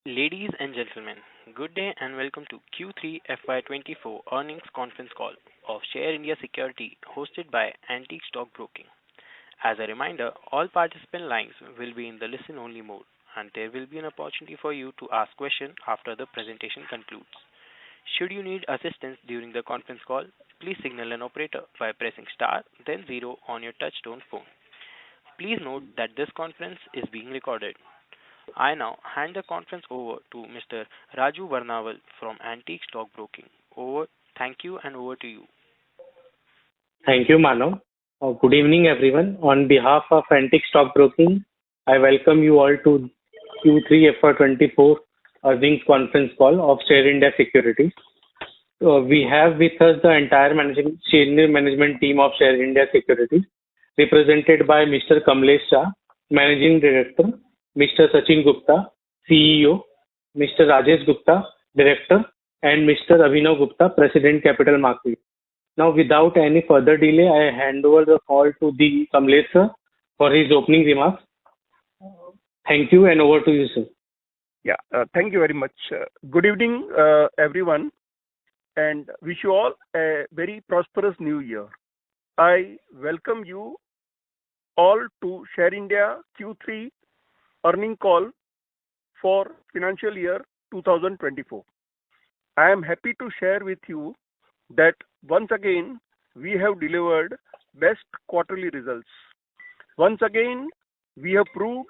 Ladies and gentlemen, good day and welcome to Q3 FY'24 earnings conference call of Share India Securities hosted by Antique Stock Broking. As a reminder, all participant lines will be in the listen-only mode, and there will be an opportunity for you to ask questions after the presentation concludes. Should you need assistance during the conference call, please signal an operator by pressing star then zero on your touchtone phone. Please note that this conference is being recorded. I now hand the conference over to Mr. Raju Varnawal from Antique Stock Broking. Thank you and over to you. Thank you, Mano. Good evening, everyone. On behalf of Antique Stock Broking, I welcome you all to Q3 FY'24 earnings conference call of Share India Securities. We have with us the entire senior management team of Share India Securities, represented by Mr. Kamlesh Shah, Managing Director, Mr. Sachin Gupta, CEO, Mr. Rajesh Gupta, Director, and Mr. Abhinav Gupta, President, Capital Markets. Now, without any further delay, I hand over the call to the Kamlesh sir for his opening remarks. Thank you, and over to you, sir. Thank you very much. Good evening, everyone, and wish you all a very prosperous new year. I welcome you all to Share India Q3 earning call for financial year 2024. I am happy to share with you that once again we have delivered best quarterly results. Once again we have proved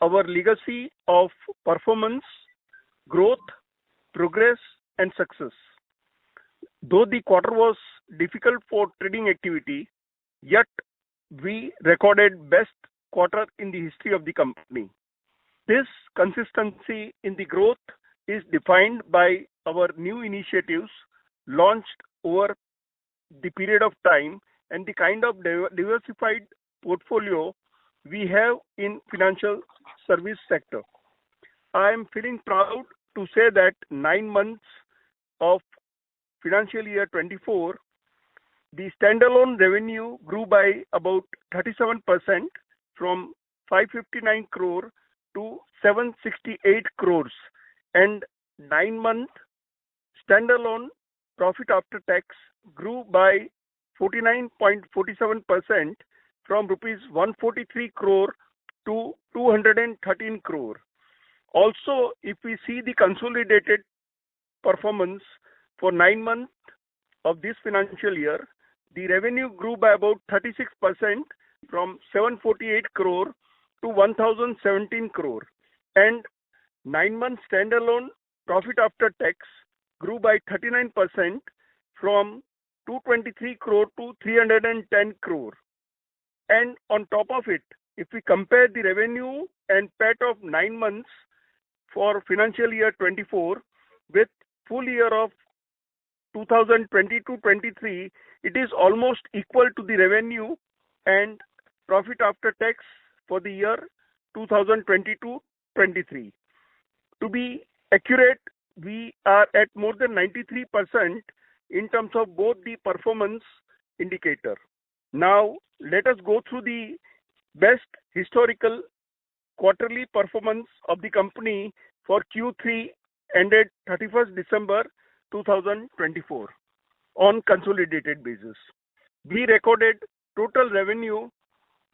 our legacy of performance, growth, progress and success. Though the quarter was difficult for trading activity, yet we recorded best quarter in the history of the company. This consistency in the growth is defined by our new initiatives launched over the period of time and the kind of diversified portfolio we have in financial service sector. I am feeling proud to say that 9 months of financial year 24, the standalone revenue grew by about 37% from 559 crore to 768 crores, and 9-month standalone profit after tax grew by 49.47% from rupees 143 crore to 213 crore. Also, if we see the consolidated performance for 9 months of this financial year, the revenue grew by about 36% from 748 crore to 1017 crore, and 9-month standalone profit after tax grew by 39% from 223 crore to 310 crore. And on top of it, if we compare the revenue and PAT of 9 months for financial year 24 with full year of 2022-23, it is almost equal to the revenue and profit after tax for the year 2022-23. To be accurate, we are at more than 93% in terms of both the performance indicator. Now, let us go through the best historical quarterly performance of the company for Q3 ended 31st December 2024 on consolidated basis. We recorded total revenue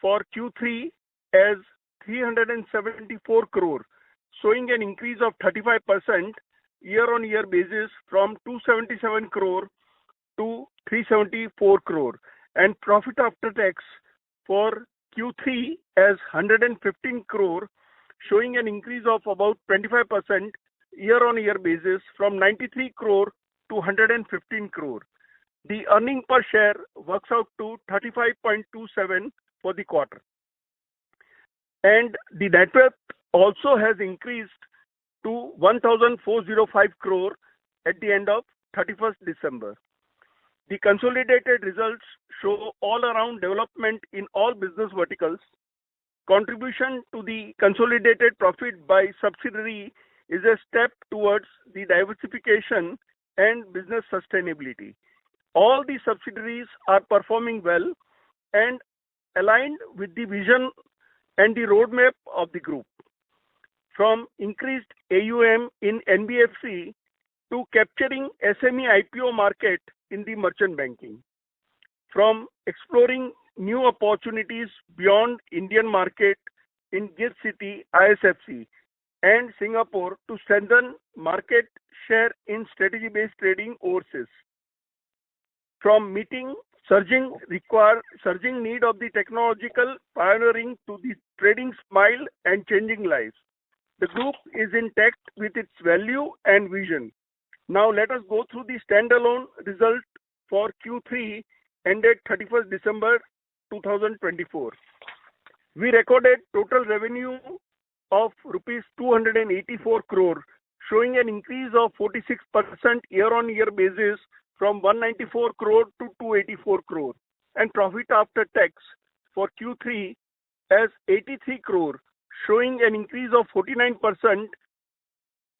for Q3 as 374 crore, showing an increase of 35% year-on-year basis from 277 crore to 374 crore, and profit after tax for Q3 as 115 crore, showing an increase of about 25% year-on-year basis from 93 crore to 115 crore. The earning per share works out to 35.27 for the quarter. And the net worth also has increased to 1,405 crore at the end of 31st December. The consolidated results show all around development in all business verticals. Contribution to the consolidated profit by subsidiary is a step towards the diversification and business sustainability. All the subsidiaries are performing well and aligned with the vision and the roadmap of the group. from increased AUM in NBFC to capturing SME IPO market in the merchant banking, from exploring new opportunities beyond Indian market in GIFT City, ISFC, and Singapore to strengthen market share in strategy-based trading overseas. From meeting surging need of the technological pioneering to the trading smile and changing lives. The group is intact with its value and vision. Now let us go through the standalone result for Q3 ended 31st December 2024. We recorded total revenue of rupees 284 crore, showing an increase of 46% year-on-year basis from 194 crore to 284 crore, and profit after tax for Q3 as 83 crore, showing an increase of 49%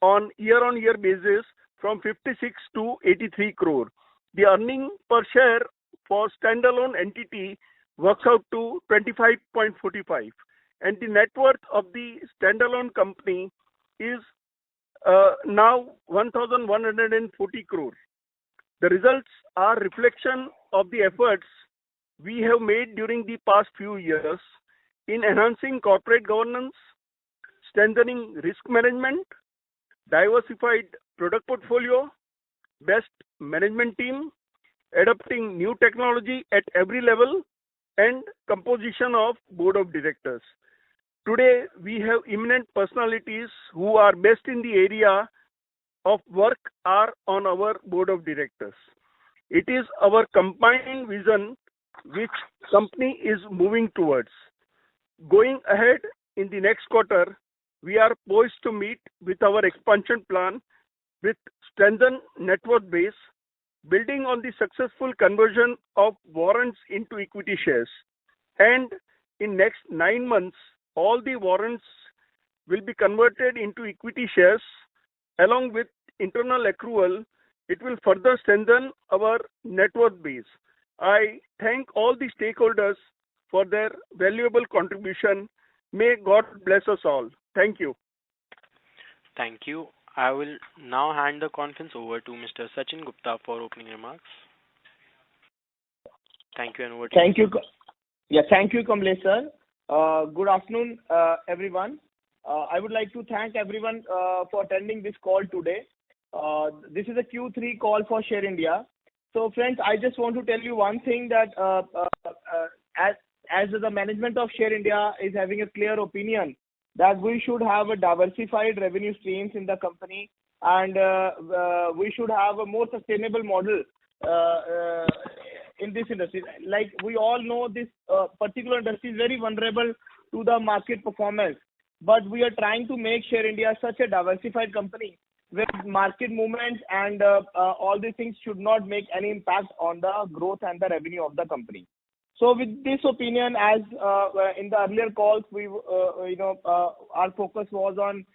on year-on-year basis from 56 to 83 crore. The earning per share for standalone entity works out to 25.45, and the net worth of the standalone company is now 1,140 crore. The results are reflection of the efforts we have made during the past few years in enhancing corporate governance, strengthening risk management, diversified product portfolio, best management team, adopting new technology at every level, and composition of board of directors. Today, we have eminent personalities who are best in the area of work are on our board of directors. It is our combined vision which company is moving towards. Going ahead in the next quarter, we are poised to meet with our expansion plan with strengthened net worth base, building on the successful conversion of warrants into equity shares. And in next 9 months, all the warrants will be converted into equity shares. Along with internal accrual, it will further strengthen our net worth base. I thank all the stakeholders for their valuable contribution. May God bless us all. Thank you. Thank you. I will now hand the conference over to Mr. Sachin Gupta for opening remarks. Thank you, and over to you. Thank you. Yeah, thank you, Kamlesh sir. Good afternoon, everyone. I would like to thank everyone for attending this call today. This is a Q3 call for Share India. So, friends, I just want to tell you one thing that as the management of Share India is having a clear opinion that we should have a diversified revenue streams in the company, and we should have a more sustainable model in this industry. Like we all know, this particular industry is very vulnerable to the market performance, but we are trying to make Share India such a diversified company where market movements and all these things should not make any impact on the growth and the revenue of the company. So with this opinion, as in the earlier calls, our focus was on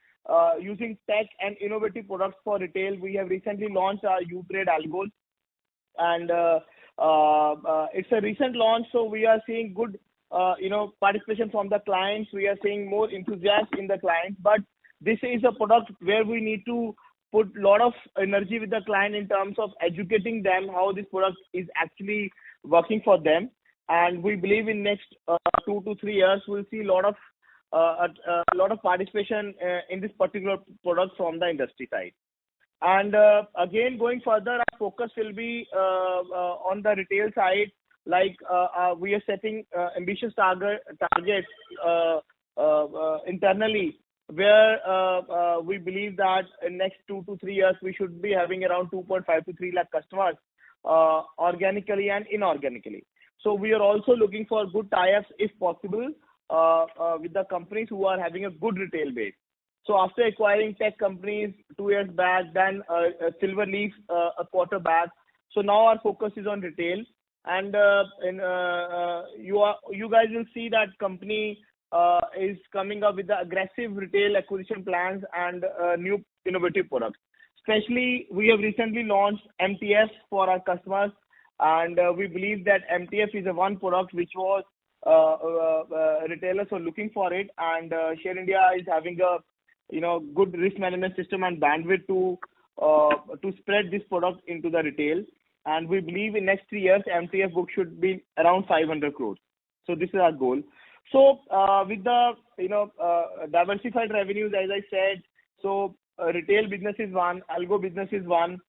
using tech and innovative products for retail. We have recently launched our U-Trade algos, and it's a recent launch, so we are seeing good participation from the clients. We are seeing more enthusiasm in the clients, but this is a product where we need to put a lot of energy with the client in terms of educating them how this product is actually working for them. And we believe in next 2 to 3 years we'll see a lot of participation in this particular product from the industry side. And again, going further, our focus will be on the retail side. Like we are setting ambitious targets internally, where we believe that in next 2 to 3 years we should be having around 2.5 to 3 lakh customers organically and inorganically. So we are also looking for good tie-ups if possible with the companies who are having a good retail base. So after acquiring tech companies 2 years back, then Silverleaf a quarter back. So now our focus is on retail, and you guys will see that company is coming up with the aggressive retail acquisition plans and new innovative products. Especially, we have recently launched MTF for our customers, and we believe that MTF is a one product which was retailers were looking for it, and Share India is having a good risk management system and bandwidth to spread this product into the retail. And we believe in next 3 years, MTF book should be around 500 crores. So this is our goal. So with the diversified revenues, as I said, so retail business is one, algo business is one,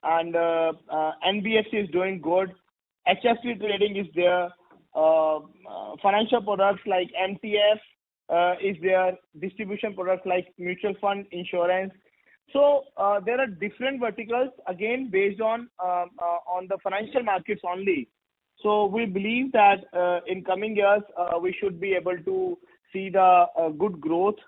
and NBFC is doing good. HFT trading is there. Financial products like MTF is there. Distribution products like mutual fund, insurance. So there are different verticals again based on the financial markets only. So we believe that in coming years we should be able to see the good growth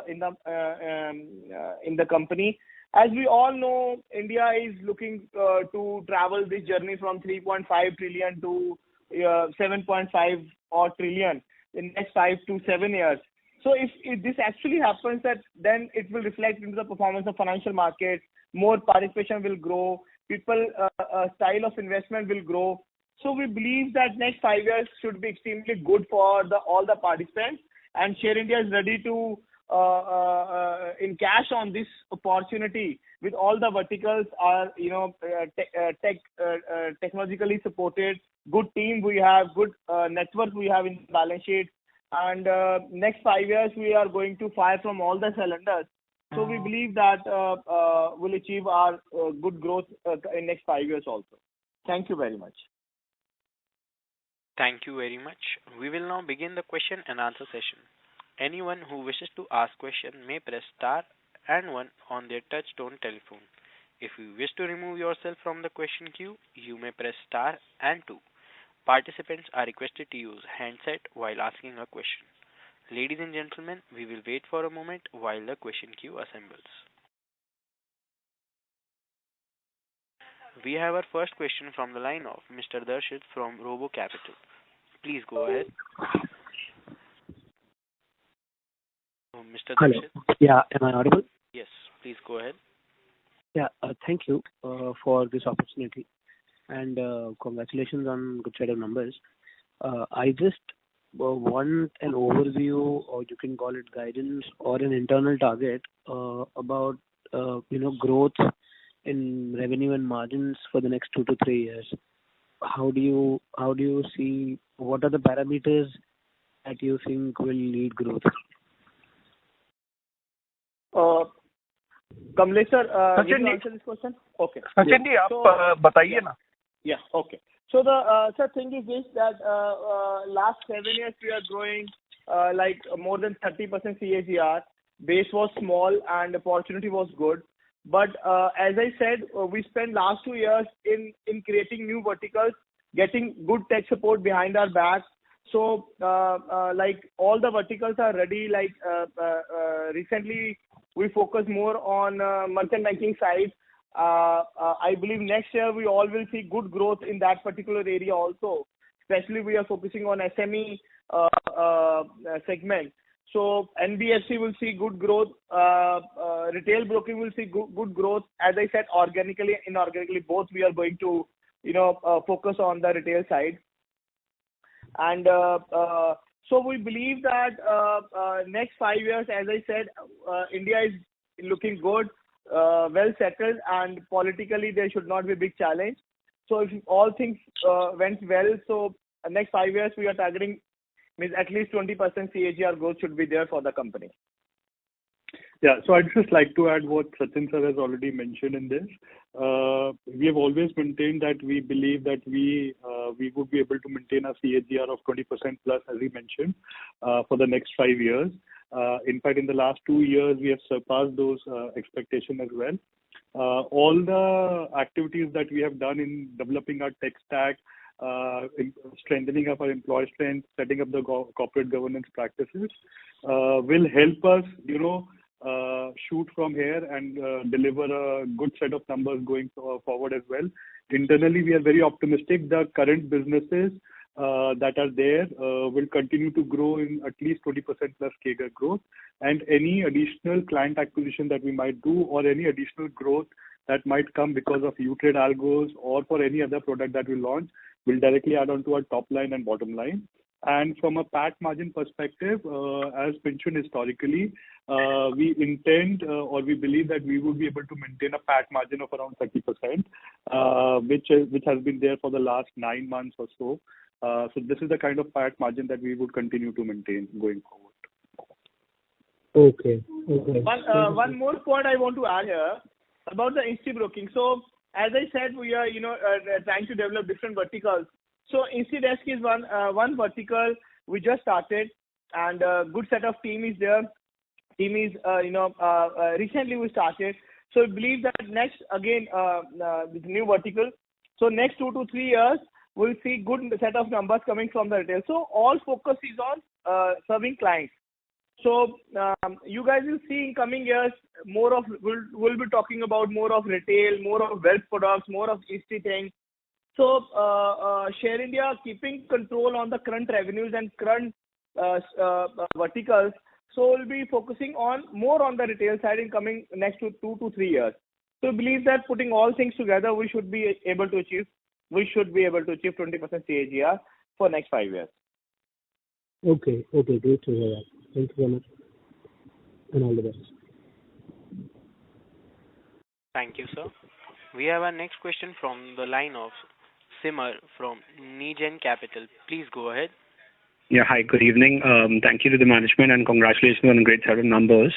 in the company. As we all know, India is looking to travel this journey from 3.5 trillion to 7.5 odd trillion in next 5 to 7 years. So if this actually happens, that then it will reflect into the performance of financial markets. More participation will grow. People style of investment will grow. So we believe that next 5 years should be extremely good for all the participants. And Share India is ready to encash on this opportunity with all the verticals are technologically supported. Good team we have, good network we have in the balance sheet. And next 5 years, we are going to fire from all the cylinders. So we believe that we'll achieve our good growth in next 5 years also. Thank you very much. Thank you very much. We will now begin the question and answer session. Anyone who wishes to ask question may press star and one on their touch-tone telephone. If you wish to remove yourself from the question queue, you may press star and two. Participants are requested to use handset while asking a question. Ladies and gentlemen, we will wait for a moment while the question queue assembles. We have our first question from the line of Mr. Darshit from Robo Capital. Please go ahead. Mr. Hello. Darshit? Yeah, am I audible? Yes, please go ahead. Yeah, thank you for this opportunity. And congratulations on good set of numbers. I just want an overview, or you can call it guidance, or an internal target about growth in revenue and margins for the next 2 to 3 years. How do you see? What are the parameters that you think will lead growth? Kamlesh sir, Sachin will you ji. answer this question? Okay. Sachin ji आप बताइए ना. Yeah. Okay. So the thing is this, that last 7 years we are growing like more than 30% CAGR. Base was small and opportunity was good. But as I said, we spent last 2 years in creating new verticals, getting good tech support behind our back. So like all the verticals are ready. Like recently we focus more on merchant banking side. I believe next year we all will see good growth in that particular area also. Especially we are focusing on SME segment. So NBFC will see good growth. Retail broking will see good growth. As I said, organically, inorganically, both we are going to focus on the retail side. And so we believe that next 5 years, as I said, India is looking good, well settled, and politically there should not be a big challenge. So if all things went well, so next 5 years we are targeting means at least 20% CAGR growth should be there for the company. Yeah, so I'd just like to add what Sachin sir has already mentioned in this. We have always maintained that we believe that we would be able to maintain a CAGR of 20% plus, as he mentioned, for the next 5 years. In fact, in the last 2 years, we have surpassed those expectations as well. All the activities that we have done in developing our tech stack, strengthening up our employee strength, setting up the corporate governance practices, will help us, shoot from here and deliver a good set of numbers going forward as well. Internally, we are very optimistic. The current businesses that are there will continue to grow in at least 20% plus CAGR growth, and any additional client acquisition that we might do or any additional growth that might come because of U-Trade algos or for any other product that we launch will directly add on to our top line and bottom line. And from a PAT margin perspective, as mentioned historically, we intend or we believe that we would be able to maintain a PAT margin of around 30%, which has been there for the last 9 months or so. So this is the kind of PAT margin that we would continue to maintain going forward. Okay. One more point I want to add here about the Insti broking. So as I said, we are trying to develop different verticals. So Insti Desk is one vertical we just started, and a good set of team is there. Team is recently we started. So we believe that next again this new vertical. So next 2 to 3 years we'll see good set of numbers coming from the retail. So all focus is on serving clients. So you guys will see in coming years more of we'll be talking about more of retail, more of wealth products, more of Insti things. So Share India keeping control on the current revenues and current verticals. So we'll be focusing on more on the retail side in coming next 2 to 3 years. So we believe that putting all things together, we should be able to achieve 20% CAGR for next 5 years. Okay, great to hear that. Thank you very much, and all the best. Thank you, sir. We have our next question from the line of Simar from Negen Capital. Please go ahead. Yeah, hi, good evening. Thank you to the management and congratulations on a great set of numbers.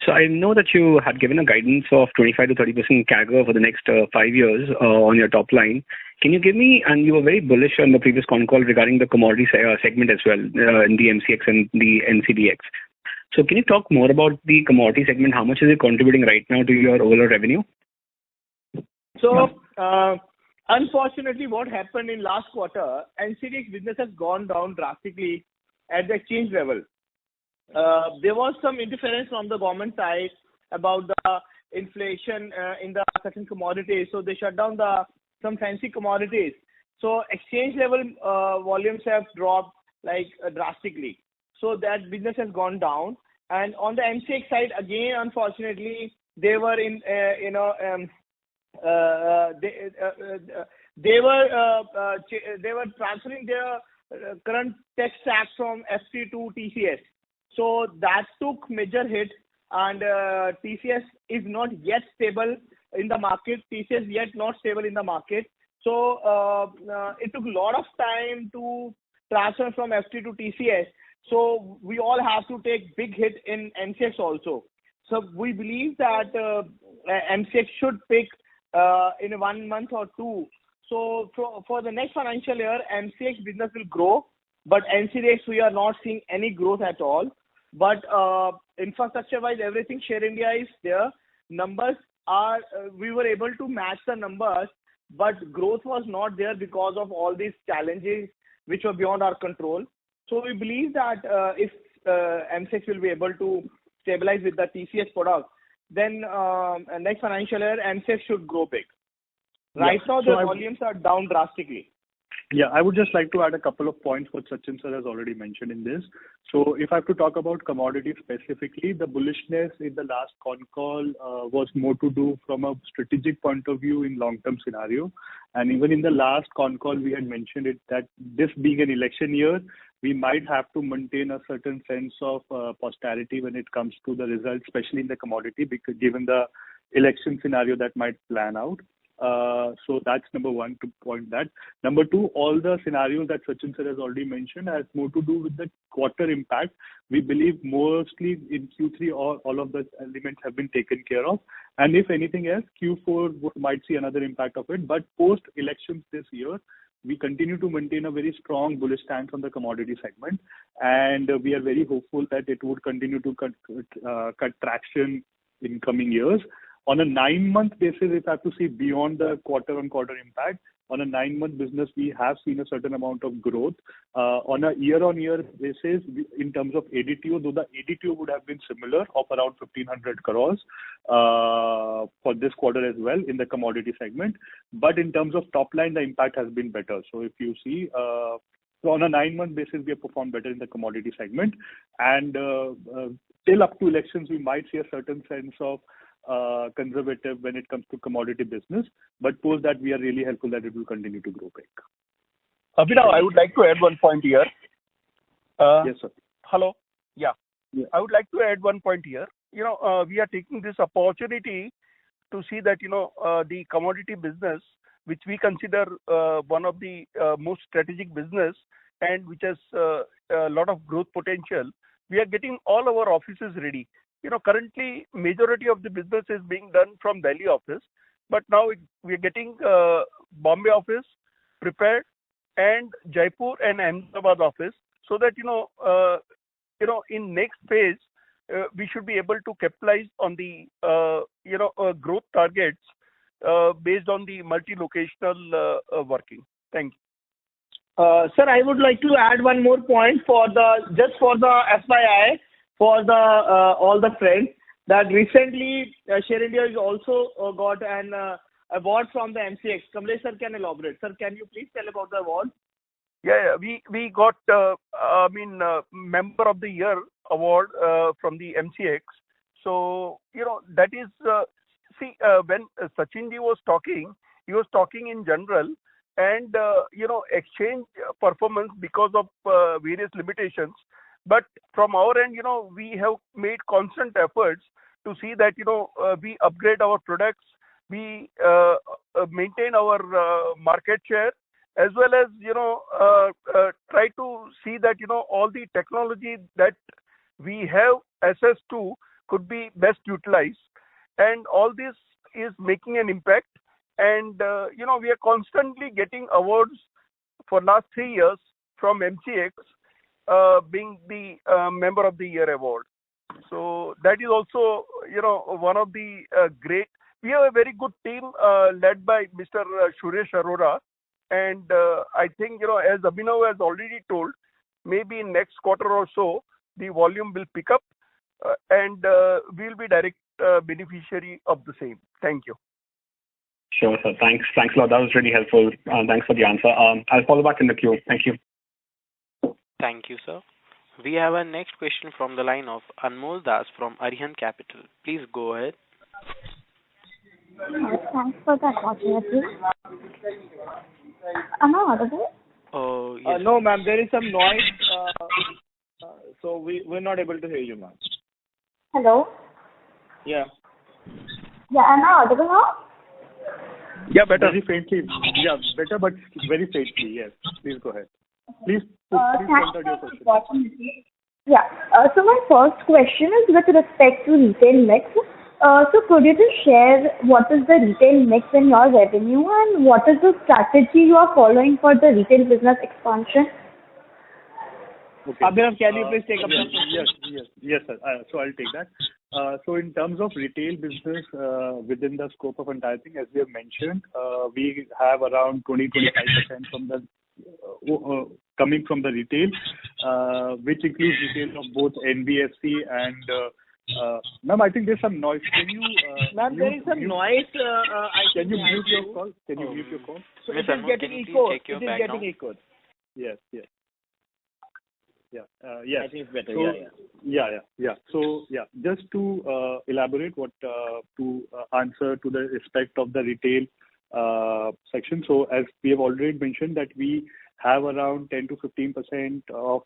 So I know that you had given a guidance of 25 to 30% CAGR for the next 5 years on your top line. Can you give me, and you were very bullish on the previous call regarding the commodity segment as well in the MCX and the NCDX. So can you talk more about the commodity segment? How much is it contributing right now to your overall revenue? So unfortunately, what happened in last quarter, NCDX business has gone down drastically at the exchange level. There was some interference from the government side about the inflation in the certain commodities. So they shut down some fancy commodities. So exchange level volumes have dropped like drastically. So that business has gone down. And on the MCX side, again, unfortunately, they were in they were transferring their current tech stack from FT to TCS. So that took major hit, and TCS is not yet stable in the market. TCS yet not stable in the market. So it took a lot of time to transfer from FT to TCS. So we all have to take big hit in MCX also. So we believe that MCX should pick in 1 month or 2. So for the next financial year, MCX business will grow, but NCDX we are not seeing any growth at all. But infrastructure-wise, everything Share India is there. Numbers are we were able to match the numbers, but growth was not there because of all these challenges which were beyond our control. So we believe that if MCX will be able to stabilize with the TCS product, then next financial year MCX should grow big. Right now, the volumes are down drastically. Yeah, I would just like to add a couple of points what Sachin sir has already mentioned in this. So if I have to talk about commodities specifically, the bullishness in the last con call was more to do from a strategic point of view in long-term scenario. And even in the last con call, we had mentioned it that this being an election year, we might have to maintain a certain sense of posterity when it comes to the results, especially in the commodity, because given the election scenario that might plan out. So that's number one, to point that. Number two, all the scenarios that Sachin sir has already mentioned has more to do with the quarter impact. We believe mostly in Q3 all of the elements have been taken care of. And if anything else, Q4 might see another impact of it. But post elections this year, we continue to maintain a very strong bullish stance on the commodity segment. And we are very hopeful that it would continue to cut traction in coming years. On a 9-month basis, if I have to see beyond the quarter-on-quarter impact, on a 9-month business, we have seen a certain amount of growth. On a year-on-year basis, in terms of ADTO, though the ADTO would have been similar of around 1,500 crores for this quarter as well in the commodity segment. But in terms of top line, the impact has been better. So if you see, so on a 9-month basis, we have performed better in the commodity segment. And till up to elections, we might see a certain sense of conservative when it comes to commodity business, but post that we are really hopeful that it will continue to grow big. Abhinav, I would like to add one point here. Yes, sir. Hello. Yeah. Yeah. I would like to add one point here. We are taking this opportunity to see that, the commodity business, which we consider one of the most strategic business and which has a lot of growth potential, we are getting all our offices ready. Currently, majority of the business is being done from Delhi office, but now we are getting Bombay office prepared and Jaipur and Ahmedabad office, so that in next phase we should be able to capitalize on the growth targets based on the multi-locational working. Thank you. Sir, I would like to add one more point for the FYI for the all the friends that recently Share India has also got an award from the MCX. Kamlesh sir can elaborate. Sir, can you please tell about the award? Yeah. We got Member of the Year award from the MCX. So that is when Sachinji was talking, he was talking in general, and exchange performance because of various limitations. But from our end, we have made constant efforts to see that we upgrade our products, we maintain our market share, as well as try to see that all the technology that we have access to could be best utilized, and all this is making an impact. And we are constantly getting awards for last 3 years from MCX, being the Member of the Year award. So that is also one of the great. We have a very good team led by Mr. Suresh Arora, and I think as Abhinav has already told, maybe in next quarter or so the volume will pick up, and we'll be direct beneficiary of the same. Thank you. Sure, sir. Thanks a lot. That was really helpful. Thanks for the answer. I'll follow back in the queue. Thank you. Thank you, sir. We have our next question from the line of Anmol Das from Arihant Capital. Please go ahead. Thanks for the opportunity. Am I audible? Oh, yes. No, ma'am. There is some noise, so we're not able to hear you, ma'am. Hello? Yeah. Yeah, am I audible now? Yeah, better. Very faintly. Yeah, better, but very faintly. Yes. Please go ahead. Please Thanks point for out your the question. opportunity. Yeah. So my first question is with respect to retail mix. So could you just share what is the retail mix in your revenue, and what is the strategy you are following for the retail business expansion? Okay. Abhinav, can you please take up the Yes, sir. So I'll take that. So in terms of retail business, within the scope of entire thing, as we have mentioned, we have around 20-25% from the coming from the retail, which includes retail of both NBFC and ma'am, I think there's some noise. Can you ma'am, there is some noise. Can you mute your call? Can you mute your call? So Miss it is Anmol, getting can you please echoed. check your It is background? getting echoed. Yes. Yeah. Yes. I think it's better. So, yeah. So, just to elaborate what to answer to the respect of the retail section. So, as we have already mentioned that we have around 10 to 15% of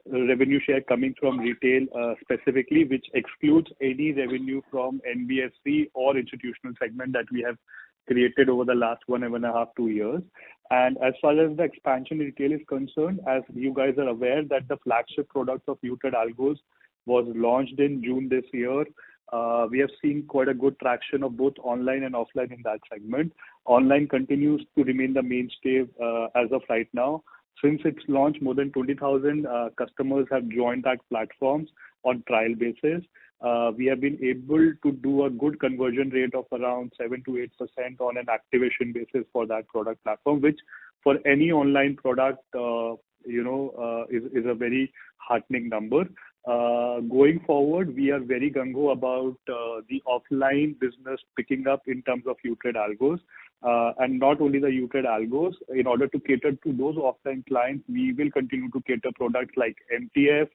revenue share coming from retail specifically, which excludes any revenue from NBFC or institutional segment that we have created over the last 1.5, 2 years. And as far as the expansion retail is concerned, as you guys are aware that the flagship products of muted algos was launched in June this year. We have seen quite a good traction of both online and offline in that segment. Online continues to remain the mainstay as of right now. Since its launch, more than 20,000 customers have joined that platforms on trial basis. We have been able to do a good conversion rate of around 7 to 8% on an activation basis for that product platform, which for any online product, is a very heartening number. Going forward, we are very gung-ho about the offline business picking up in terms of UTRADE algos. And not only the UTRADE algos, in order to cater to those offline clients, we will continue to cater products like MTF,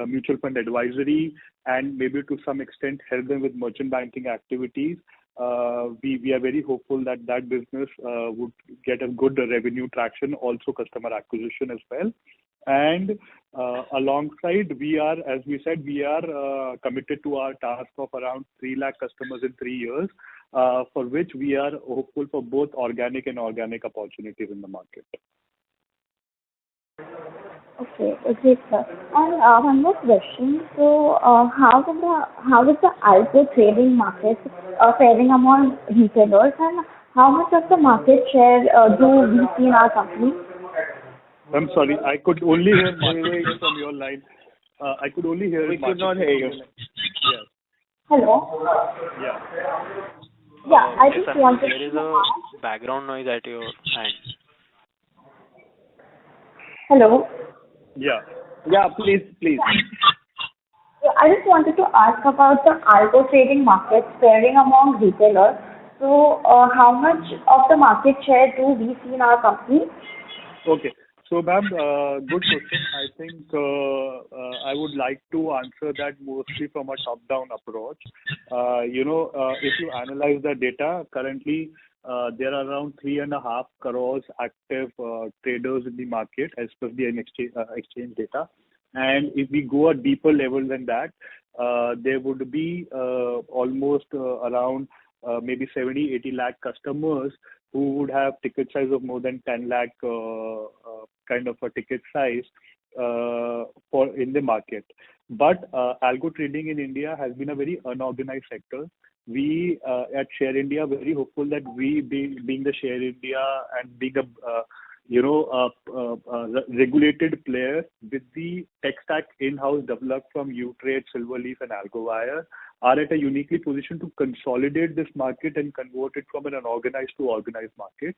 mutual fund advisory, and maybe to some extent help them with merchant banking activities. We are very hopeful that business would get a good revenue traction, also customer acquisition as well. And alongside, we are, as we said, we are committed to our task of around 3 lakh customers in 3 years, for which we are hopeful for both organic and organic opportunities in the market. Okay, okay, sir. And one more question. So, how is the algo trading market faring among retailers, and how much of the market share do we see in our company? I'm sorry, I could only hear market from your line. I could only hear. We could not hear you. Yes. Hello. Yeah. Yeah, I Yes, just sir. wanted There is to a ask. background noise at your end. Hello. Yeah. Yeah, please, please. Yeah, I just wanted to ask about the algo trading market faring among retailers. So, how much of the market share do we see in our company? Okay. So, ma'am, good question. I think I would like to answer that mostly from a top-down approach. If you analyze the data, currently there are around 3.5 crores active traders in the market as per the exchange data. And if we go a deeper level than that, there would be almost around maybe 70-80 lakh customers who would have ticket size of more than 10 lakh kind of a ticket size for in the market. But algo trading in India has been a very unorganized sector. We at Share India are very hopeful that we being the Share India and being a regulated player with the tech stack in-house developed from Utrade, Silverleaf and AlgoWire are at a uniquely position to consolidate this market and convert it from an unorganized to organized market.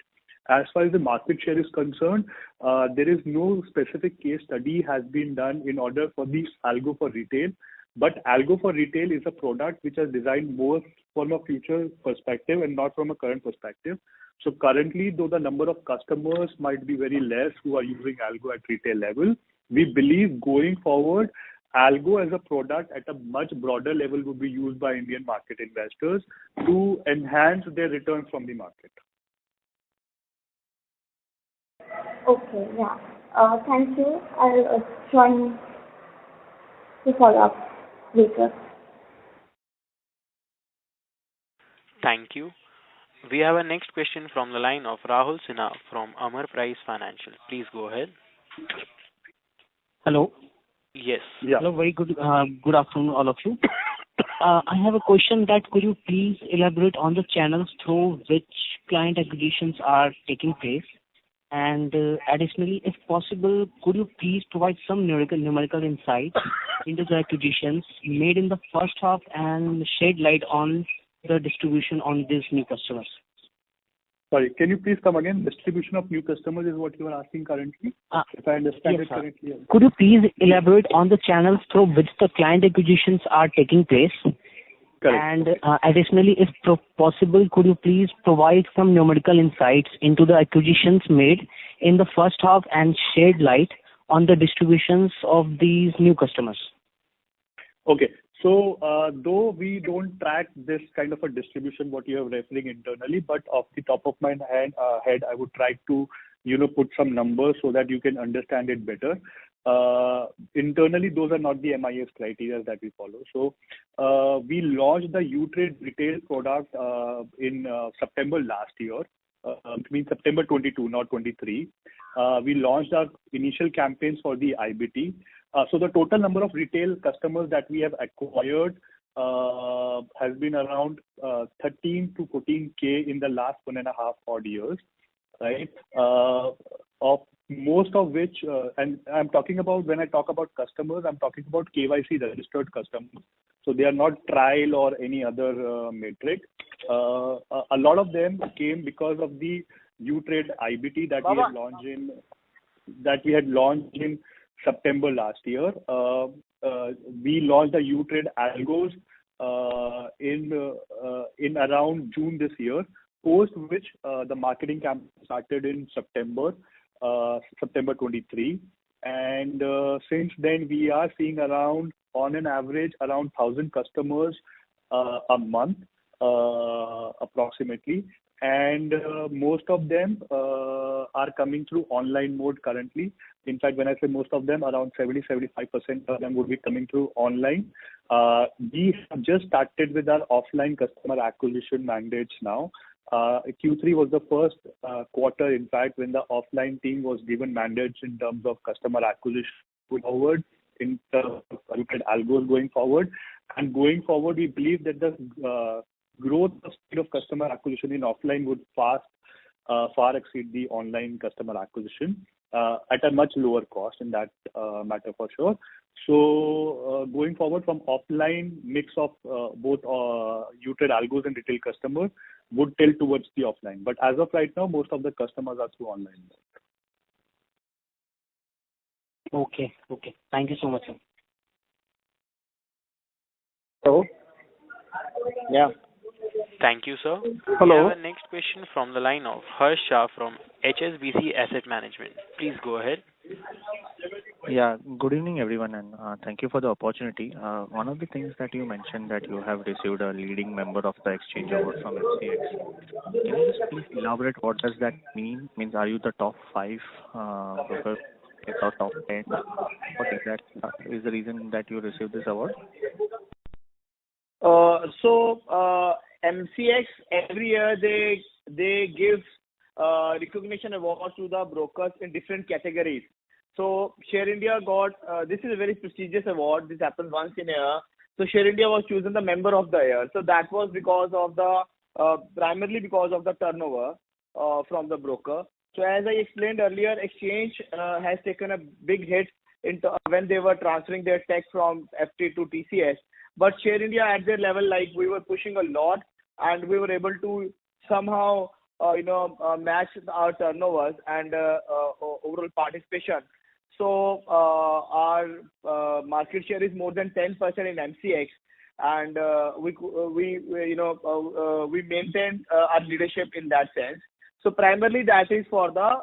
As far as the market share is concerned, there is no specific case study has been done in order for the algo for retail. But algo for retail is a product which is designed more from a future perspective and not from a current perspective. So currently, though the number of customers might be very less who are using algo at retail level, we believe going forward, algo as a product at a much broader level would be used by Indian market investors to enhance their returns from the market. Okay, yeah. Thank you. I'll join to follow up later. Thank you. We have a next question from the line of Rahul Sinha from Amar Price Financial. Please go ahead. Hello. Yes. Yeah. Hello. Very good afternoon, all of you. I have a question that could you please elaborate on the channels through which client acquisitions are taking place? And additionally, if possible, could you please provide some numerical insight into the acquisitions made in the first half and shed light on the distribution on these new customers? Sorry, can you please come again? Distribution of new customers is what you are asking currently, if I understand yes, it correctly. Could you please elaborate on the channels through which the client acquisitions are taking place? Correct. And additionally, if possible, could you please provide some numerical insights into the acquisitions made in the first half and shed light on the distributions of these new customers? Okay. So, though we don't track this kind of a distribution, what you are referring internally, but off the top of my head, I would try to, put some numbers so that you can understand it better. Internally, those are not the MIS criteria that we follow. So, we launched the Utrade retail product in September last year. Means September 22, not 23. We launched our initial campaigns for the IBT. So the total number of retail customers that we have acquired has been around 13 to 14K in the last 1.5 odd years, right? Of most of which, and I'm talking about, when I talk about customers, I'm talking about KYC registered customers. So they are not trial or any other metric. A lot of them came because of the Utrade IBT that we had launched in September last year. We launched the Utrade algos in around June this year, post which the marketing campaign started in September 23. And since then, we are seeing around, on an average, around 1,000 customers a month, approximately. and most of them are coming through online mode currently. In fact, when I say most of them, around 70-75% of them would be coming through online. We have just started with our offline customer acquisition mandates now. Q3 was the first quarter, in fact, when the offline team was given mandates in terms of customer acquisition going forward, in terms of algos going forward. And going forward, we believe that the growth of speed of customer acquisition in offline would far exceed the online customer acquisition at a much lower cost in that matter for sure. So going forward from offline mix of both UTred algos and retail customers would tilt towards the offline. But as of right now, most of the customers are through online. Okay. Thank you so much, sir. So, yeah. Thank you, sir. Hello. We have a next question from the line of Harsh Shah from HSBC Asset Management. Please go ahead. Yeah, good evening, everyone, and thank you for the opportunity. One of the things that you mentioned that you have received a leading member of the exchange award from MCX. Can you just please elaborate what does that mean? Means are you the top 5 brokers or top 10? What exactly is the reason that you received this award? MCX every year they give recognition awards to the brokers in different categories. So Share India got this is a very prestigious award. This happens once in a year. So Share India was chosen the member of the year. So that was because of the primarily because of the turnover from the broker. So as I explained earlier, exchange has taken a big hit when they were transferring their tech from FT to TCS. But Share India at their level, like we were pushing a lot, and we were able to somehow match our turnovers and overall participation. So our market share is more than 10% in MCX, and we maintain our leadership in that sense. So primarily that is for the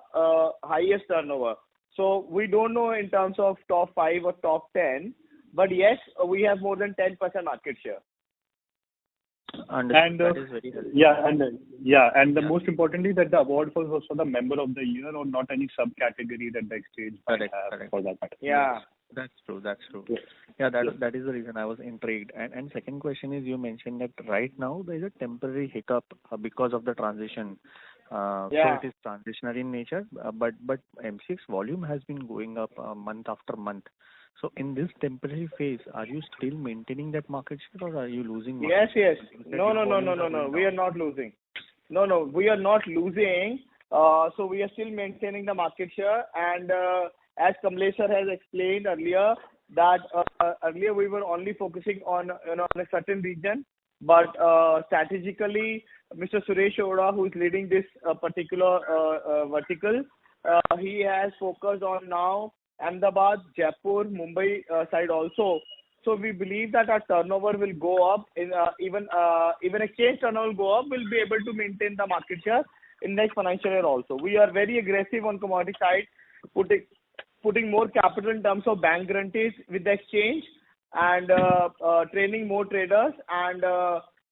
highest turnover. So we don't know in terms of top 5 or top 10, but yes, we have more than 10% market share. And that is very helpful. And the most importantly that the award was also the member of the year or not any subcategory that the exchange might have for that matter. Yeah. That's true. Yes. Yeah, that is the reason I was intrigued. And second question is you mentioned that right now there is a temporary hiccup because of the transition. So it is transitionary in nature, but MCX volume has been going up month after month. So in this temporary phase, are you still maintaining that market share or are you losing market share? Yes. No. We are not losing. No, we are not losing. So we are still maintaining the market share. And as Kamlesh sir has explained earlier, that earlier we were only focusing on a certain region, but strategically, Mr. Suresh Oda, who is leading this particular vertical, he has focused on now Ahmedabad, Jaipur, Mumbai side also. So we believe that our turnover will go up. Even exchange turnover will go up. We'll be able to maintain the market share in next financial year also. We are very aggressive on commodity side, putting more capital in terms of bank guarantees with the exchange and training more traders and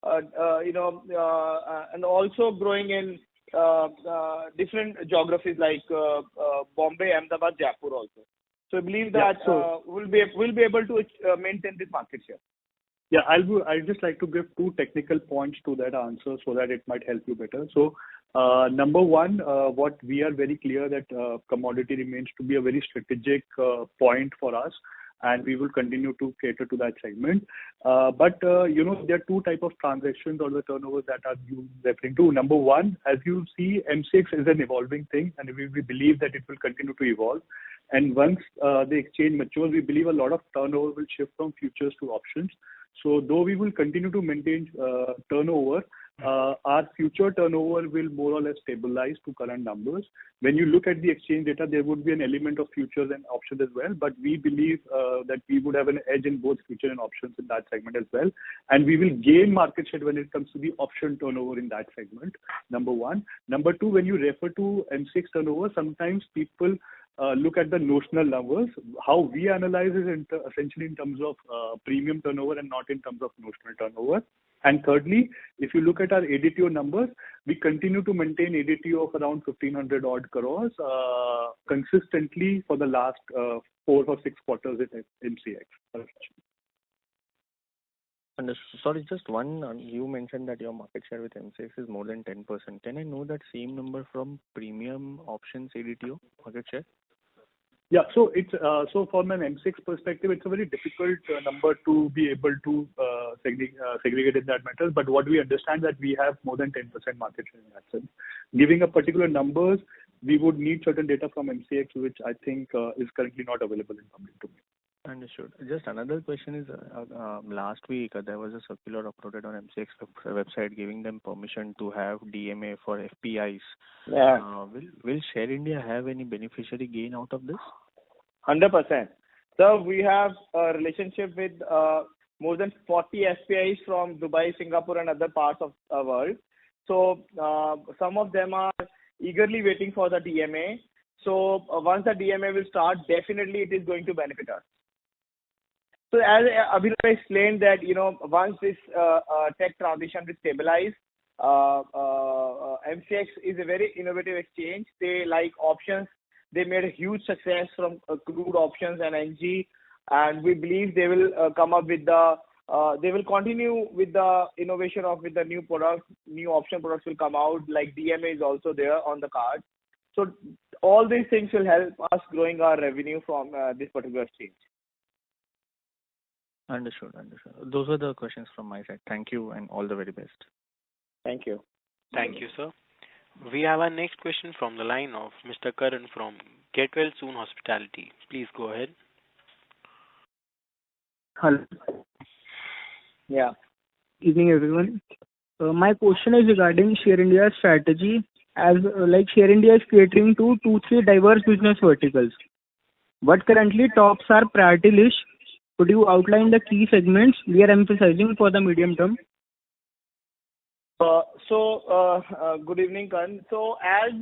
and also growing in different geographies like Bombay, Ahmedabad, Jaipur also. So I believe that we'll be able to maintain this market share. Yeah, I'd just like to give 2 technical points to that answer so that it might help you better. So number one, what we are very clear that commodity remains to be a very strategic point for us, and we will continue to cater to that segment. But there are 2 types of transactions or the turnovers that are you referring to. Number one, as you see, MCX is an evolving thing, and we believe that it will continue to evolve. And once the exchange matures, we believe a lot of turnover will shift from futures to options. So though we will continue to maintain turnover, our future turnover will more or less stabilize to current numbers. When you look at the exchange data, there would be an element of futures and options as well, but we believe that we would have an edge in both future and options in that segment as well. And we will gain market share when it comes to the option turnover in that segment, number one. Number two, when you refer to MCX turnover, sometimes people look at the notional numbers. How we analyze is essentially in terms of premium turnover and not in terms of notional turnover. And thirdly, if you look at our ADTO numbers, we continue to maintain ADTO of around 1,500 odd crores consistently for the last 4 or 6 quarters at MCX. Understood. Sorry, just one. You mentioned that your market share with MCX is more than 10%. Can I know that same number from premium options ADTO market share? Yeah. So it's so from an M6 perspective, it's a very difficult number to be able to segregate in that matter. But what we understand that we have more than 10% market share in that sense. Giving a particular numbers, we would need certain data from MCX, which I think is currently not available in public domain. Understood. Just another question is, last week there was a circular uploaded on MCX website giving them permission to have DMA for FPIs. Yeah. Will Share India have any beneficiary gain out of this? 100%. So we have a relationship with more than 40 FPIs from Dubai, Singapore, and other parts of the world. So some of them are eagerly waiting for the DMA. So once the DMA will start, definitely it is going to benefit us. So as Abhinav explained that, once this tech transition will stabilize, MCX is a very innovative exchange. They like options. They made a huge success from crude options and NG, and we believe they will come up with they will continue with the innovation with the new products. New option products will come out, like DMA is also there on the card. So all these things will help us growing our revenue from this particular exchange. Understood. Those were the questions from my side. Thank you and all the very best. Thank you. Thank you, sir. We have our next question from the line of Mr. Karan from Get Well Soon Hospitality. Please go ahead. Hello. Yeah. Evening, everyone. My question is regarding Share India's strategy. As Share India is catering to 2-3 diverse business verticals. What currently tops our priority list? Could you outline the key segments we are emphasizing for the medium term? Good evening, Karan. So as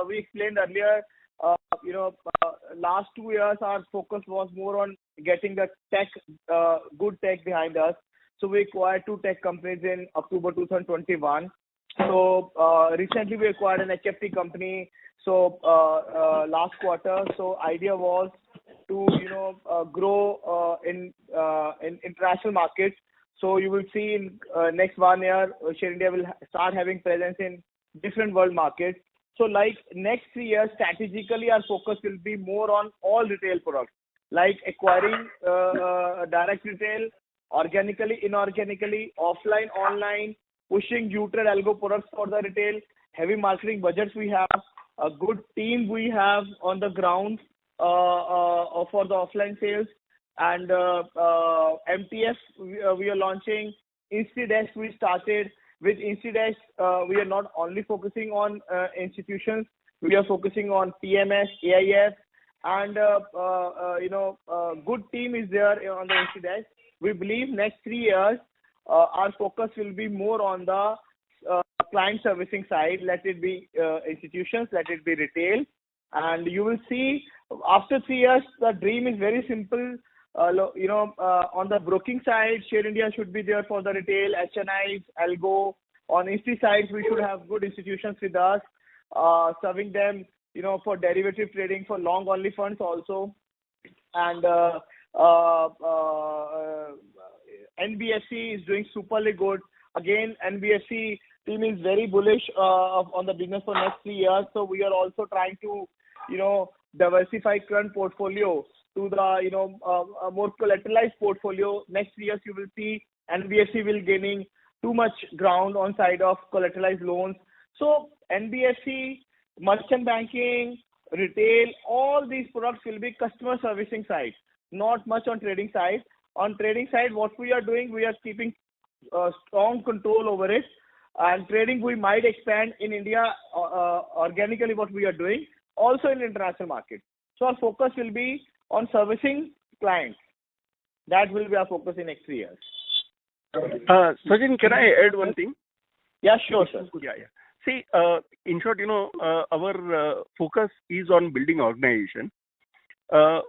we explained earlier, last 2 years our focus was more on getting the tech, good tech behind us. So we acquired 2 tech companies in October 2021. So recently we acquired an HFT company. So last quarter. So idea was to grow in international markets. So you will see in next 1 year, Share India will start having presence in different world markets. So like next 3 years, strategically our focus will be more on all retail products, like acquiring direct retail, organically, inorganically, offline, online, pushing neutral algo products for the retail, heavy marketing budgets we have, a good team we have on the ground for the offline sales. And MTF we are launching. InstiDesk we started. With InstiDesk we are not only focusing on institutions, we are focusing on PMS, AIF, and good team is there on the InstiDesk. We believe next 3 years our focus will be more on the client servicing side. Let it be institutions, let it be retail, and you will see after 3 years the dream is very simple. On the broking side, Share India should be there for the retail, HNIs, algo. On Insti side, we should have good institutions with us, serving them, for derivative trading, for long only funds also. And NBFC is doing superly good. Again, NBFC team is very bullish on the business for next 3 years. So we are also trying to, diversify current portfolio to the a more collateralized portfolio. Next 3 years you will see NBFC will gaining too much ground on side of collateralized loans. So NBFC, merchant banking, retail, all these products will be customer servicing side, not much on trading side. On trading side, what we are doing, we are keeping strong control over it. And trading we might expand in India organically what we are doing, also in international market. So our focus will be on servicing clients. That will be our focus in next 3 years. Sajin, can I add one thing? Yeah, sure, sir. Yeah. See, in short, our focus is on building organization. Uh,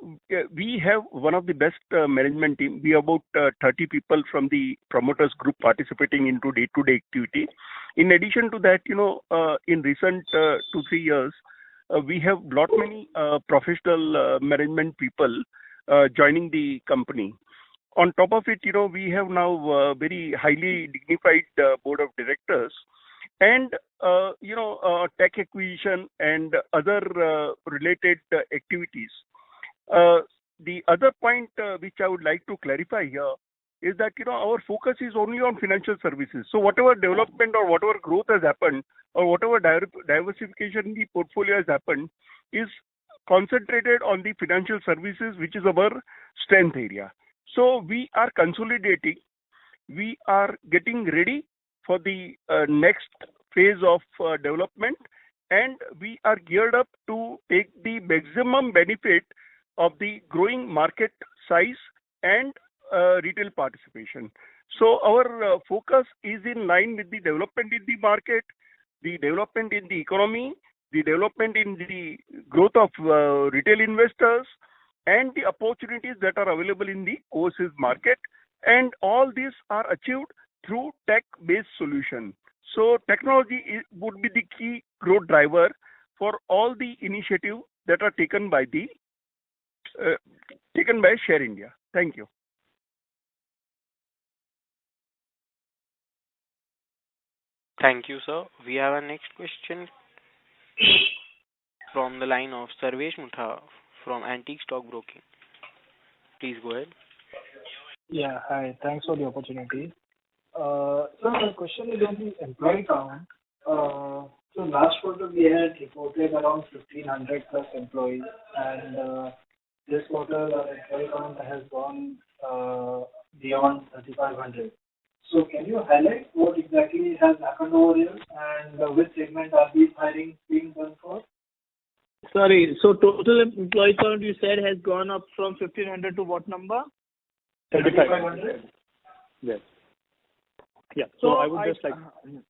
we have one of the best management team. We have about 30 people from the promoters group participating into day-to-day activity. In addition to that, in recent 2-3 years, we have lot many professional management people joining the company. On top of it, we have now very highly dignified board of directors and tech acquisition and other related activities. The other point which I would like to clarify here is that our focus is only on financial services. So whatever development or whatever growth has happened or whatever diversification in the portfolio has happened is concentrated on the financial services, which is our strength area. So we are consolidating, we are getting ready for the next phase of development, and we are geared up to take the maximum benefit of the growing market size and retail participation. So our focus is in line with the development in the market, the development in the economy, the development in the growth of retail investors, and the opportunities that are available in the overseas market. And all these are achieved through tech-based solution. So technology would be the key growth driver for all the initiatives that are taken by Share India. Thank you. Thank you, sir. We have our next question from the line of Sarvesh Mutha from Antique Stock Broking. Please go ahead. Yeah, hi. Thanks for the opportunity. So my question is on the employee count. So last quarter we had reported around 1,500 plus employees, and this quarter our employee count has gone beyond 3,500. So can you highlight what exactly has happened over here, and which segment are these hiring being done for? Sorry, so total employee count you said has gone up from 1,500 to what number? 3,500. Yes. Yeah. So I would just like.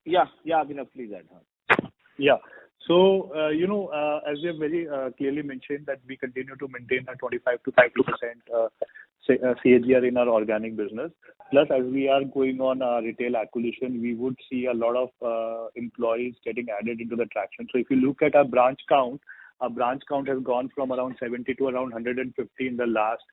Yeah, Abhinav, please add. Yeah. So, as we have very clearly mentioned that we continue to maintain a 25 to 30% CAGR in our organic business. Plus, as we are going on retail acquisition, we would see a lot of employees getting added into the traction. So if you look at our branch count has gone from around 70 to around 150 in the last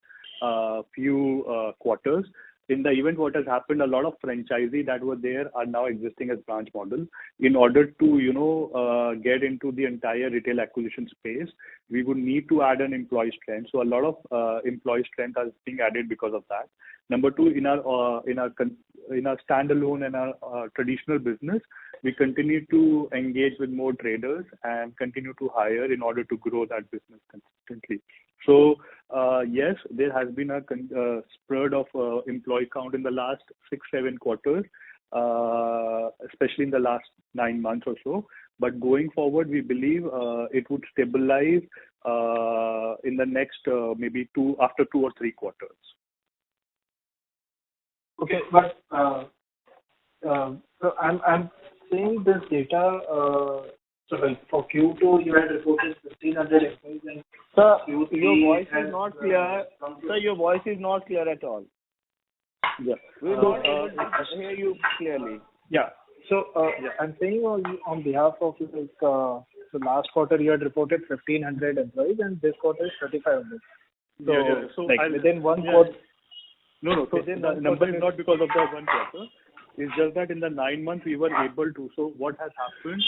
few quarters. In the event, what has happened, a lot of franchisee that were there are now existing as branch model. In order to, get into the entire retail acquisition space, we would need to add an employee strength. So a lot of employee strength is being added because of that. Number two, in our standalone and our traditional business, we continue to engage with more traders and continue to hire in order to grow that business consistently. So yes, there has been a spread of employee count in the last 6-7 quarters, especially in the last 9 months or so. But going forward, we believe it would stabilize in the next maybe after 2 or 3 quarters. Okay, but so I'm seeing this data. So like for Q2, you had reported 1,500 employees, and Sir, Q3 your voice is not clear. Sir, your voice is not clear at all. Yeah. We're not able to hear you clearly. Yeah. So I'm saying on behalf of so last quarter you had reported 1,500 employees, and this quarter is 3,500. So, So like within one quarter. No. So the number is not because of the one quarter. It's just that in the 9 months we were able to. So what has happened?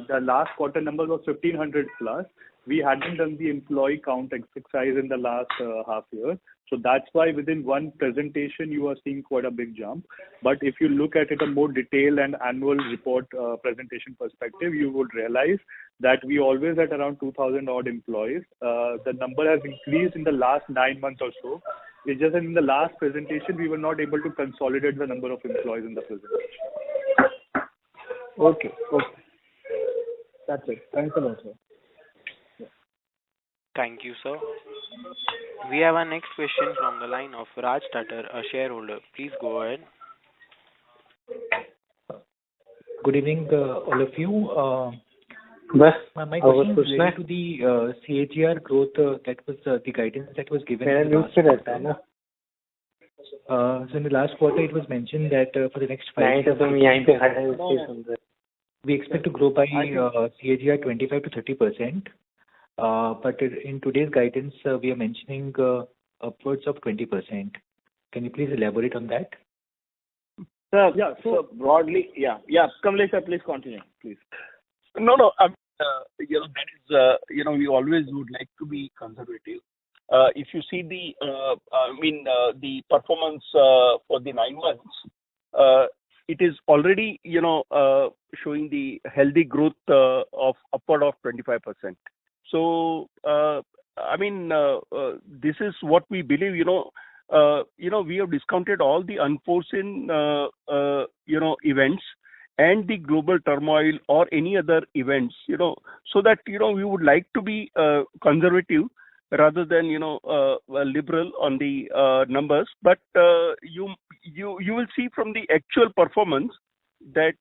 The last quarter number was 1,500 plus. We hadn't done the employee count exercise in the last half year. So that's why within one presentation you are seeing quite a big jump. But if you look at it a more detailed and annual report presentation perspective, you would realize that we always at around 2,000 odd employees. The number has increased in the last 9 months or so. It's just that in the last presentation, we were not able to consolidate the number of employees in the presentation. Okay. That's it. Thanks a lot, sir. Yeah. Thank you, sir. We have our next question from the line of Raj Tatar, a shareholder. Please go ahead. Good evening, all of you. बस My और question is कुछ related to the CAGR growth that was the guidance that was given मेरा in the news last पे रहता है quarter. ना So in the last quarter, it was mentioned that for the next 5 नहीं तो years, तुम यहीं पे खड़े हो इसलिए सुन रहे we expect to grow by CAGR 25 to 30%. But in today's guidance, we are mentioning upwards of 20%. Can you please elaborate on that? Sir, Yeah, so broadly, yeah. Kamlesh sir, please continue, please. No. That is, we always would like to be conservative. If you see the performance for the 9 months, it is already, showing the healthy growth of upward of 25%. So, this is what we believe. We have discounted all the unforeseen, events and the global turmoil or any other events, so that, we would like to be conservative rather than, liberal on the numbers. But you will see from the actual performance that,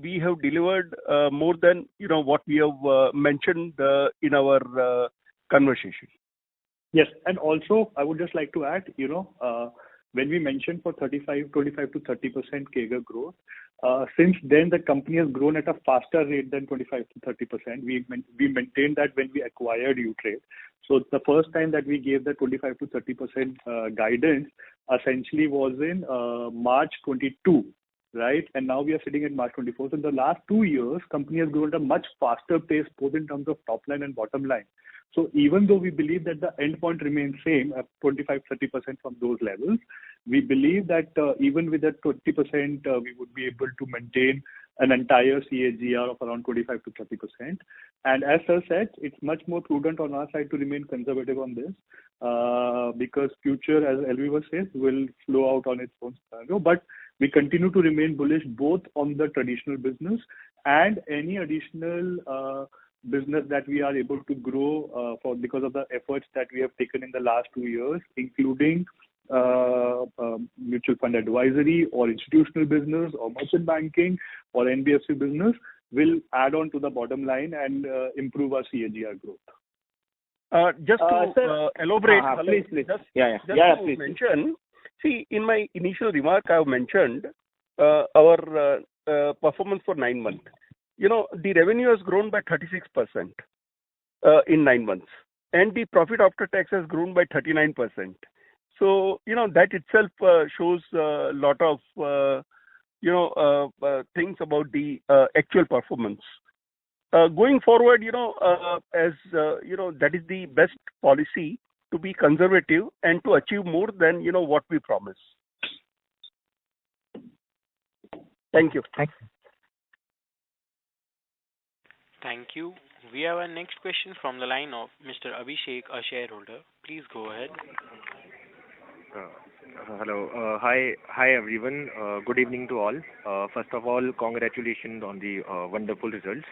we have delivered more than, what we have mentioned in our conversation. Yes, and also I would just like to add, when we mentioned for 25 to 30% CAGR growth, since then the company has grown at a faster rate than 25 to 30%. We maintained that when we acquired Utrade. So the first time that we gave the 25 to 30% guidance essentially was in March 22, right? And now we are sitting at March 24. So in the last 2 years, company has grown at a much faster pace, both in terms of top line and bottom line. So even though we believe that the end point remains same at 25-30% from those levels, we believe that even with that 20%, we would be able to maintain an entire CAGR of around 25 to 30%. And as Sir said, it's much more prudent on our side to remain conservative on this because future, as LV says, will flow out on its own scenario. But we continue to remain bullish both on the traditional business and any additional business that we are able to grow because of the efforts that we have taken in the last 2 years, including mutual fund advisory or institutional business or merchant banking or NBFC business will add on to the bottom line and improve our CAGR growth. Just to elaborate, please. Please mention. See, in my initial remark, I have mentioned our performance for 9 months. The revenue has grown by 36% in 9 months, and the profit after tax has grown by 39%. So, that itself shows a lot of, things about the actual performance. Going forward, as that is the best policy to be conservative and to achieve more than, what we promise. Thank you. Thanks. Thank you. We have our next question from the line of Mr. Abhishek, a shareholder. Please go ahead. Hello. Hi everyone. Good evening to all. First of all, congratulations on the wonderful results.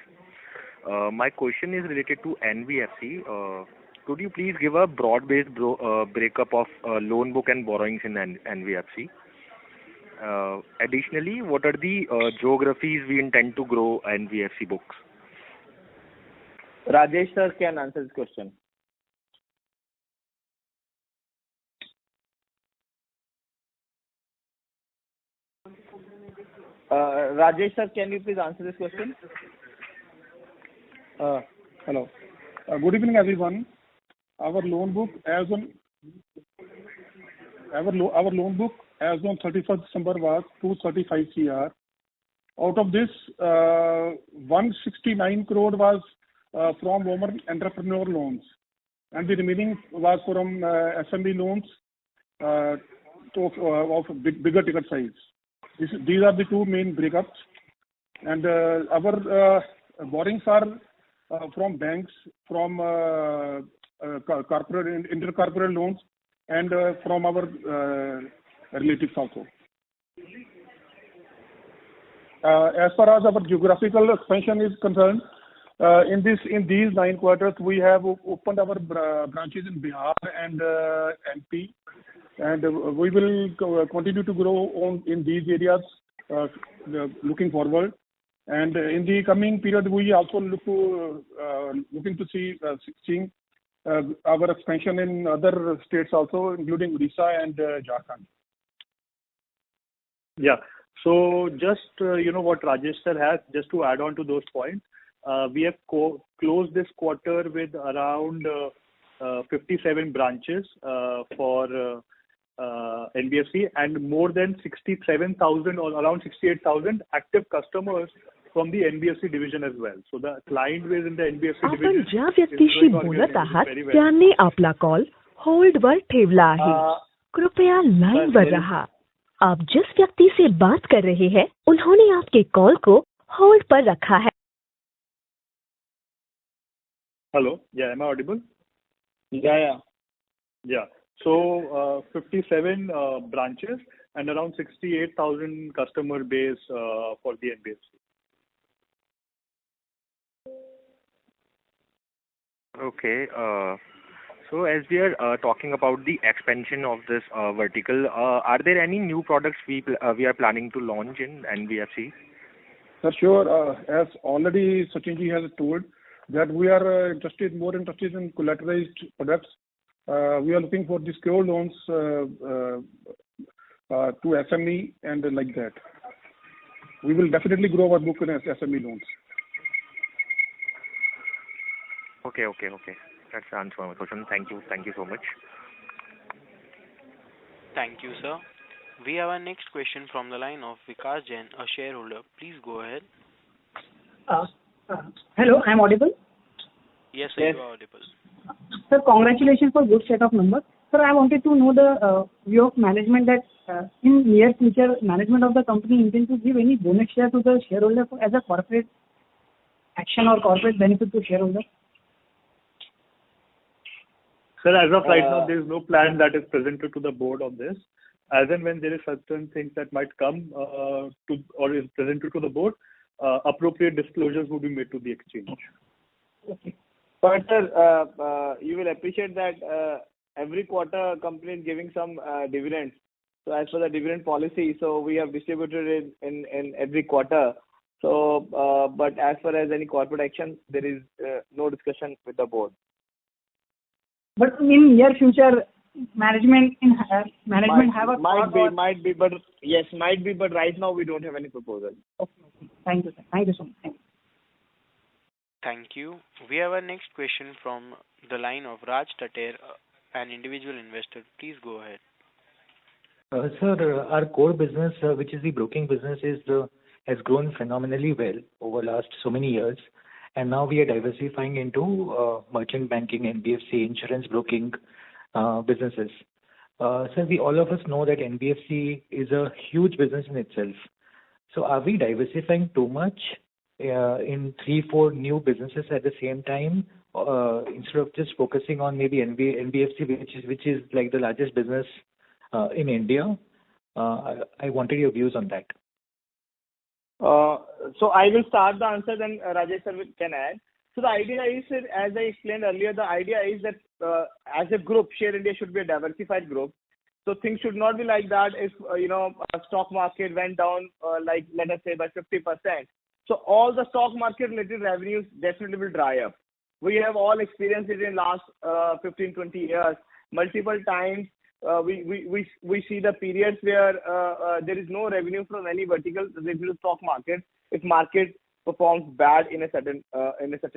My question is related to NBFC. Could you please give a broad-based breakup of loan book and borrowings in NBFC? Additionally, what are the geographies we intend to grow NBFC books? Rajesh sir can answer this question. Rajesh sir, can you please answer this question? Hello. Good evening, everyone. Our loan book as on 31st December was 235 CR. Out of this, 169 crore was from women entrepreneur loans, and the remaining was from SME loans of bigger ticket size. These are the two main breakups, and our borrowings are from banks, from corporate intercorporate loans, and from our relatives also. As far as our geographical expansion is concerned, in these 9 quarters, we have opened our branches in Bihar and MP, and we will continue to grow in these areas looking forward. And in the coming period, we also looking to seeing our expansion in other states also, including Odisha and Jharkhand. Yeah. So just what Rajesh sir has, just to add on to those points, we have closed this quarter with around 57 branches for NBFC and more than 67,000 or around 68,000 active customers from the NBFC division as well. So the client base in the NBFC आपण division ज्या व्यक्तीशी बोलत आहात त्यांनी आपला call होल्डवर ठेवला आहे. कृपया लाइन पर रहा. आप जिस व्यक्ति से बात कर रहे हैं उन्होंने आपके कॉल को होल्ड पर रखा है. Hello. Yeah, am I audible? Yeah. So 57 branches and around 68,000 customer base for the NBFC. Okay. So as we are talking about the expansion of this vertical, are there any new products we are planning to launch in NBFC? Sure. As already Sachinji has told that we are more interested in collateralized products. We are looking for the secured loans to SME and like that. We will definitely grow our book in SME loans. Okay. That's the answer to my question. Thank you so much. Thank you, sir. We have our next question from the line of Vikas Jain, a shareholder. Please go ahead. Hello, I am audible? Yes, sir, you are audible. Sir, congratulations for good set of numbers. Sir, I wanted to know the view of management that in near future, management of the company intends to give any bonus share to the shareholder as a corporate action or corporate benefit to shareholder. Sir, as of right now, there is no plan that is presented to the board on this. As and when there is certain things that might come to or is presented to the board, appropriate disclosures will be made to the exchange. Okay. But sir, you will appreciate that every quarter company is giving some dividends. So as for the dividend policy, so we have distributed it in every quarter. So, but as far as any corporate action, there is no discussion with the board. But in near future, management have a might be, but yes, might be, but right now we don't have any proposal. Okay. Thank you, sir. Thank you so much. Thank you. We have our next question from the line of Raj Tater, an individual investor. Please go ahead. Sir, our core business, which is the broking business, has grown phenomenally well over last so many years. And now we are diversifying into merchant banking, NBFC, insurance broking businesses. Sir, all of us know that NBFC is a huge business in itself. So are we diversifying too much in 3-4 new businesses at the same time instead of just focusing on maybe NBFC, which is like the largest business in India? I wanted your views on that. So I will start the answer, then Rajesh sir can add. So the idea is, as I explained earlier, the idea is that as a group, Share India should be a diversified group. So things should not be like that if, a stock market went down, like let us say by 50%. So all the stock market related revenues definitely will dry up. We have all experienced it in last 15-20 years. Multiple times we see the periods where there is no revenue from any vertical related to stock market if market performs bad in a certain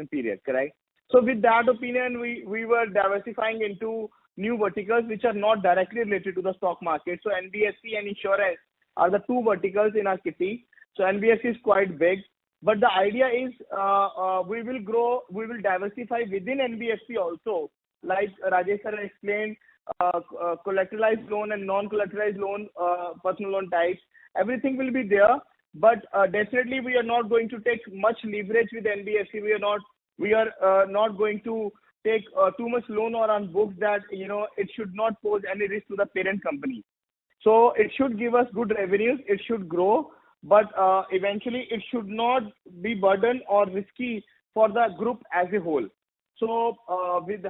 period, correct? So with that opinion, we were diversifying into new verticals which are not directly related to the stock market. So NBFC and insurance are the two verticals in our kitty. So NBFC is quite big, but the idea is we will diversify within NBFC also. Like Rajesh sir explained, collateralized loan and non-collateralized loan, personal loan types, everything will be there. But definitely we are not going to take much leverage with NBFC. We are not going to take too much loan or on books that it should not pose any risk to the parent company. So it should give us good revenues. It should grow, but eventually it should not be burden or risky for the group as a whole. So with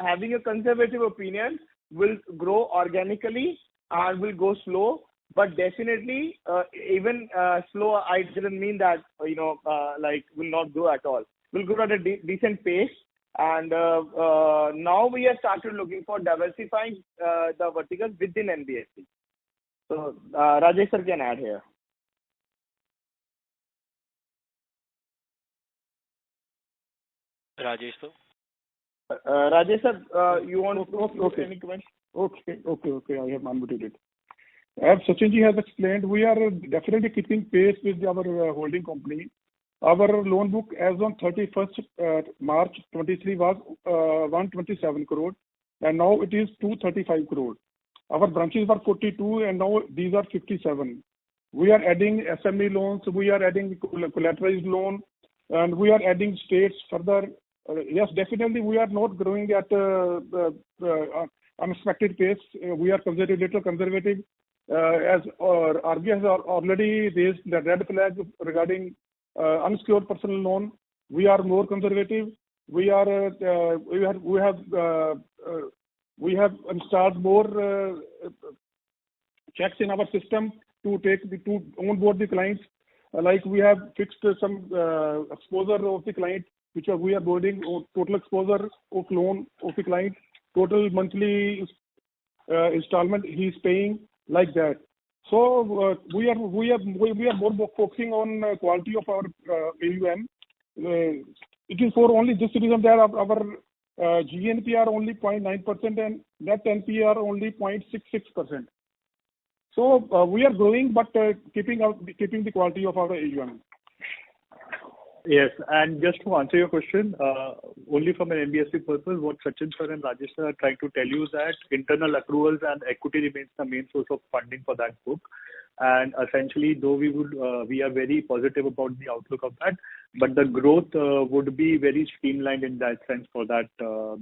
having a conservative opinion, will grow organically and will go slow. But definitely, even slow, I didn't mean that, like will not grow at all. We'll grow at a decent pace. And now we have started looking for diversifying the verticals within NBFC. So Rajesh sir can add here. Rajesh sir. Rajesh sir, you want to okay. any comments? Okay. I have unmuted it. As Sachin has explained, we are definitely keeping pace with our holding company. Our loan book as on 31st March 23 was 127 crore, and now it is 235 crore. Our branches were 42, and now these are 57. We are adding SME loans, we are adding collateralized loan, and we are adding states further. Yes, definitely we are not growing at unexpected pace. We are little conservative. As RBI has already raised the red flag regarding unsecured personal loan, we are more conservative. We have installed more checks in our system to onboard the clients. Like we have fixed some exposure of the client, which we are boarding total exposure of loan of the client, total monthly installment he is paying, like that. So we are more focusing on quality of our AUM. It is for only this reason that our GNP are only 0.9% and net NP are only 0.66%. So we are growing, but keeping the quality of our AUM. Yes, and just to answer your question, only from an NBFC purpose, what Sachin sir and Rajesh sir are trying to tell you is that internal accruals and equity remains the main source of funding for that book. And essentially, though we are very positive about the outlook of that, but the growth would be very streamlined in that sense for that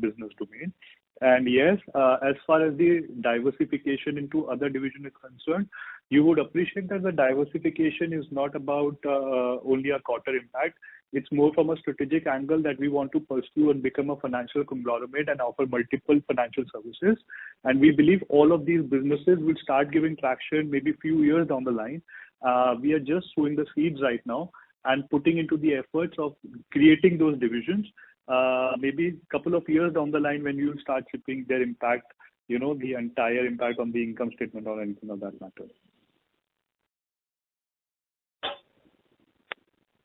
business domain. And yes, as far as the diversification into other division is concerned, you would appreciate that the diversification is not about only a quarter impact. It's more from a strategic angle that we want to pursue and become a financial conglomerate and offer multiple financial services. And we believe all of these businesses will start giving traction maybe few years down the line. We are just sowing the seeds right now and putting into the efforts of creating those divisions. Maybe a couple of years down the line when you start shipping their impact, the entire impact on the income statement or anything of that matter.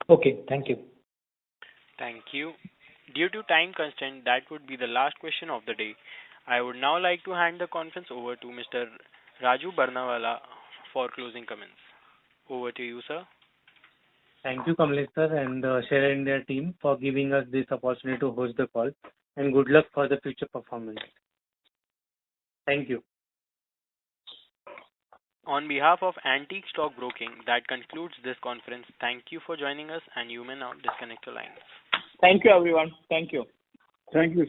Okay, thank you. Thank you. Due to time constraint, that would be the last question of the day. I would now like to hand the conference over to Mr. Raju Barnawala for closing comments. Over to you, sir. Thank you, Kamlesh sir, and Share India team for giving us this opportunity to host the call, and good luck for the future performance. Thank you. On behalf of Antique Stock Broking, that concludes this conference. Thank you for joining us, and you may now disconnect your lines. Thank you, everyone. Thank you. Thank you.